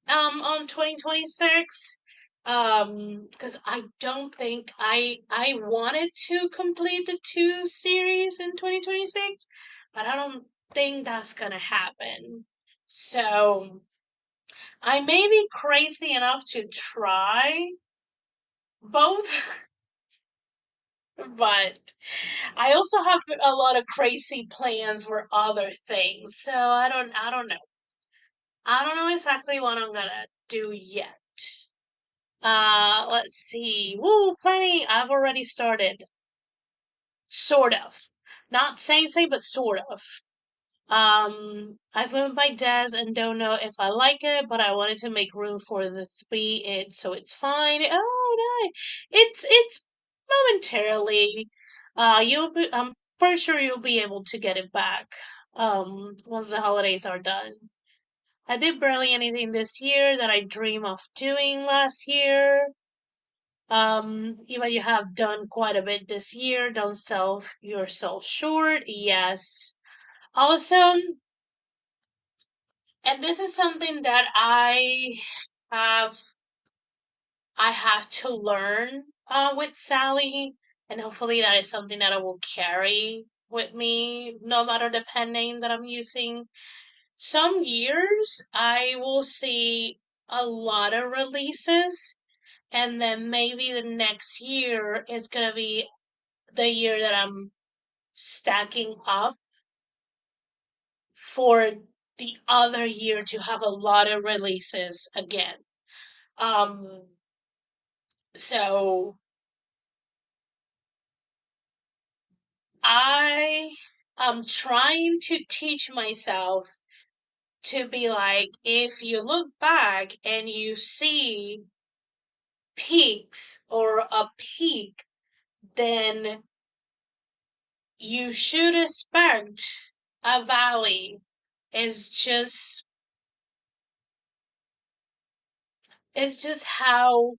on 2026. Because I don't think I wanted to complete the two series in 2026, but I don't think that's gonna happen. So I may be crazy enough to try both, but I also have a lot of crazy plans for other things. So I don't know exactly what I'm gonna do yet. Let's see. Woo, planning. I've already started. Sort of. Not same, but sort of. I've moved my desk and don't know if I like it, but I wanted to make room for the three so it's fine. Oh, nice. It's momentarily. I'm pretty sure you'll be able to get it back. Once the holidays are done. I did barely anything this year that I dream of doing last year. Even you have done quite a bit this year. Don't sell yourself short. Yes. Also, and this is something that have I have to learn with Sally, and hopefully that is something that I will carry with me no matter the pen name that I'm using. Some years I will see a lot of releases, and then maybe the next year is gonna be the year that I'm stacking up for the other year to have a lot of releases again. Um, so I am trying to teach myself to be like, if you look back and you see peaks or a peak, then you should expect a valley. Is just it's just how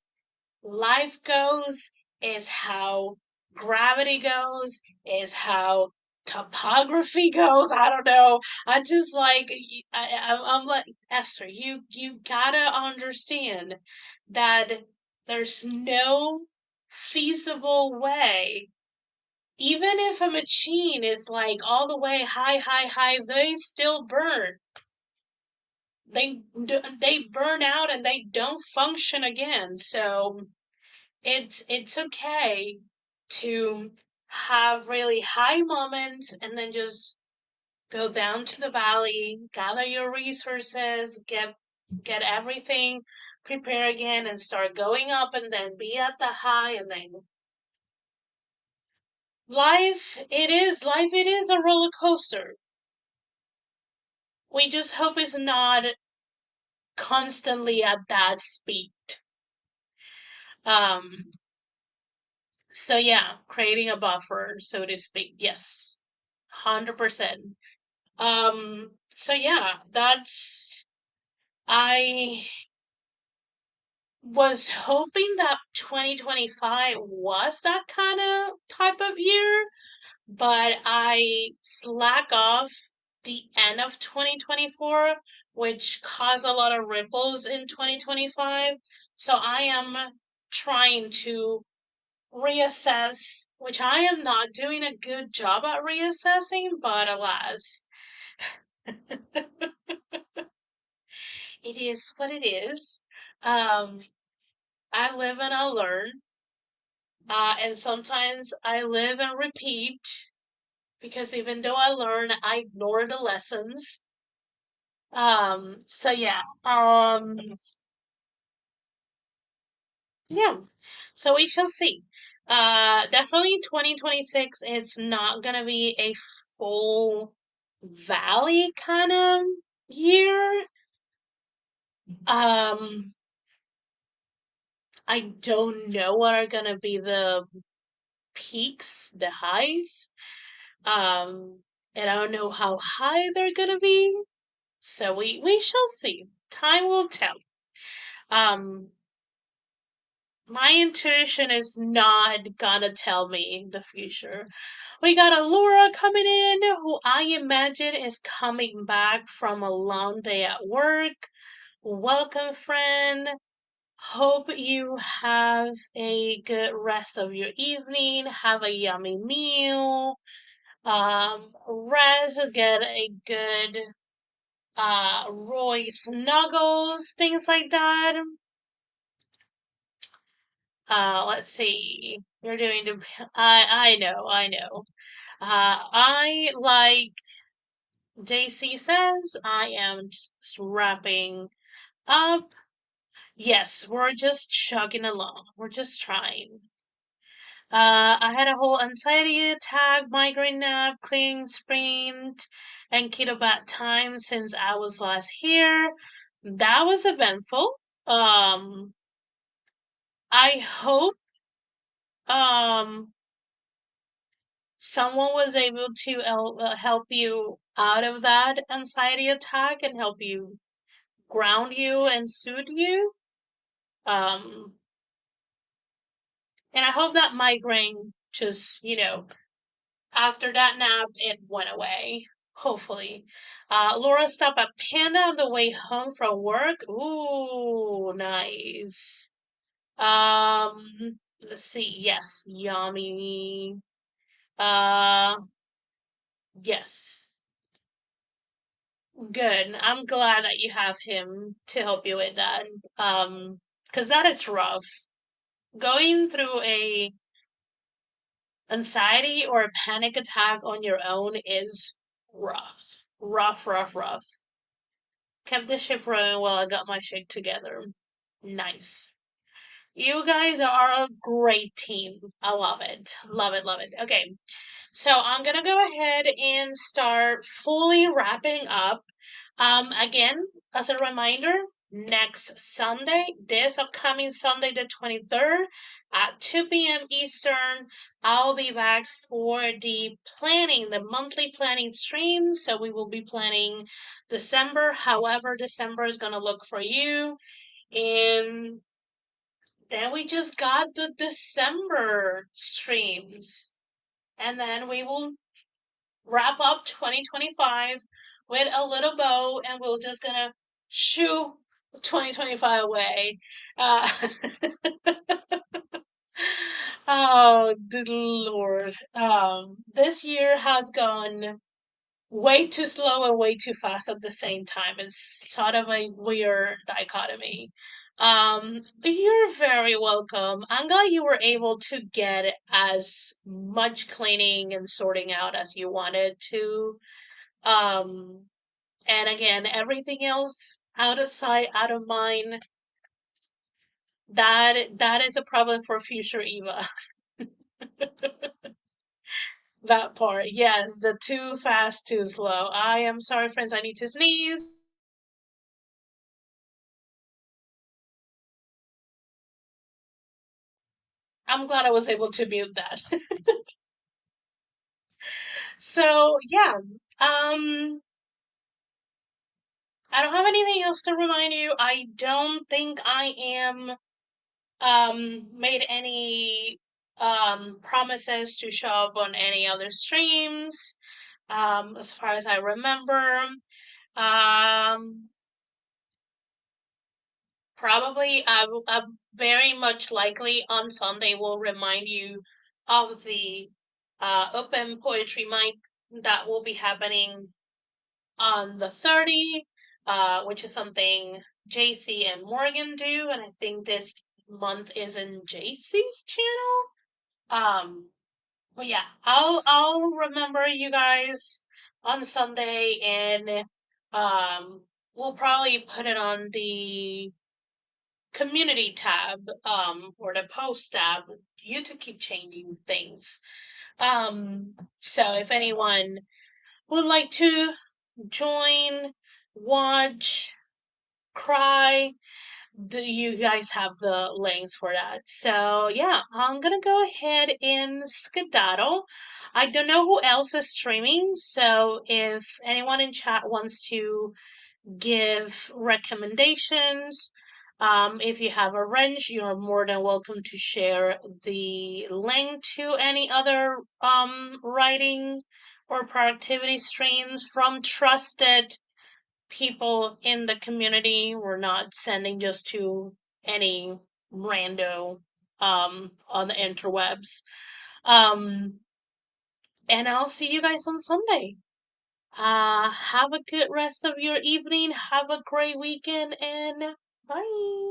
life goes, is how gravity goes, is how topography goes. I don't know. I just like I'm like Esther. You gotta understand that there's no feasible way. Even if a machine is like all the way high, they still burn. They burn out and they don't function again. So it's okay to have really high moments and then just go down to the valley, gather your resources, get everything prepare again and start going up and then be at the high and then life it is a roller coaster. We just hope it's not constantly at that speed. Um so yeah, creating a buffer, so to speak. Yes. 100%. So yeah, that's I was hoping that 2025 was that kind of type of year, but I slack off the end of 2024, which caused a lot of ripples in 2025. So I am trying to reassess, which I am not doing a good job at reassessing, but alas, it is what it is. Um, I live and I learn, and sometimes I live and repeat because even though I learn, I ignore the lessons. So yeah, yeah. So we shall see. Definitely 2026 is not gonna be a full valley kind of year. Um, I don't know what are gonna be the peaks, the highs. And I don't know how high they're gonna be. So we shall see. Time will tell. Um, my intuition is not gonna tell me the future. We got a Laura coming in, who I imagine is coming back from a long day at work. Welcome, friend. Hope you have a good rest of your evening. Have a yummy meal. Rest, get a good Roy snuggles, things like that. Let's see. You're doing the I know. I like JC says I am just wrapping up. Yes, we're just chugging along. We're just trying. I had a whole anxiety attack, migraine nap, clean sprint, and keto bad time since I was last here. That was eventful. Um, I hope um someone was able to help you out of that anxiety attack and help you ground you and soothe you. Um, and I hope that migraine just, after that nap, it went away. Hopefully. Laura stopped at Panda on the way home from work. Ooh, nice. Let's see. Yes, yummy. Uh, yes. Good. I'm glad that you have him to help you with that. Because that is rough. Going through a anxiety or a panic attack on your own is rough. Rough, rough, rough. Kept the ship rolling while I got my shit together. Nice. You guys are a great team. I love it. Love it, love it. Okay, so I'm gonna go ahead and start fully wrapping up. Again, as a reminder, next Sunday, this upcoming Sunday, the 23rd, at 2 p.m. Eastern, I'll be back for the monthly planning stream. So we will be planning December, however December is gonna look for you. And then we just got the December streams. And then we will wrap up 2025 with a little bow, and we're just gonna shoo 2025 away. Uh, oh, good Lord. This year has gone way too slow and way too fast at the same time. It's sort of a weird dichotomy. You're very welcome. I'm glad you were able to get as much cleaning and sorting out as you wanted to. Um, and again, everything else out of sight, out of mind. That is a problem for future Eva. That part, yes, the too fast, too slow. I am sorry, friends. I need to sneeze. I'm glad I was able to mute that. So yeah, I don't have anything else to remind you. I don't think I am made any promises to show up on any other streams. As far as I remember, um, probably I very much likely on Sunday will remind you of the open poetry mic that will be happening on the 30th, which is something JC and Morgan do, and I think this month is in JC's channel. But yeah, I'll remember you guys on Sunday, and we'll probably put it on the community tab, or the post tab. YouTube keep changing things. So if anyone would like to join, watch, cry, you guys have the links for that. So yeah, I'm gonna go ahead and skedaddle. I don't know who else is streaming, so if anyone in chat wants to give recommendations, If you have a wrench, you're more than welcome to share the link to any other writing or productivity streams from trusted people in the community. We're not sending just to any rando on the interwebs. Um, and I'll see you guys on Sunday. Have a good rest of your evening. Have a great weekend and bye.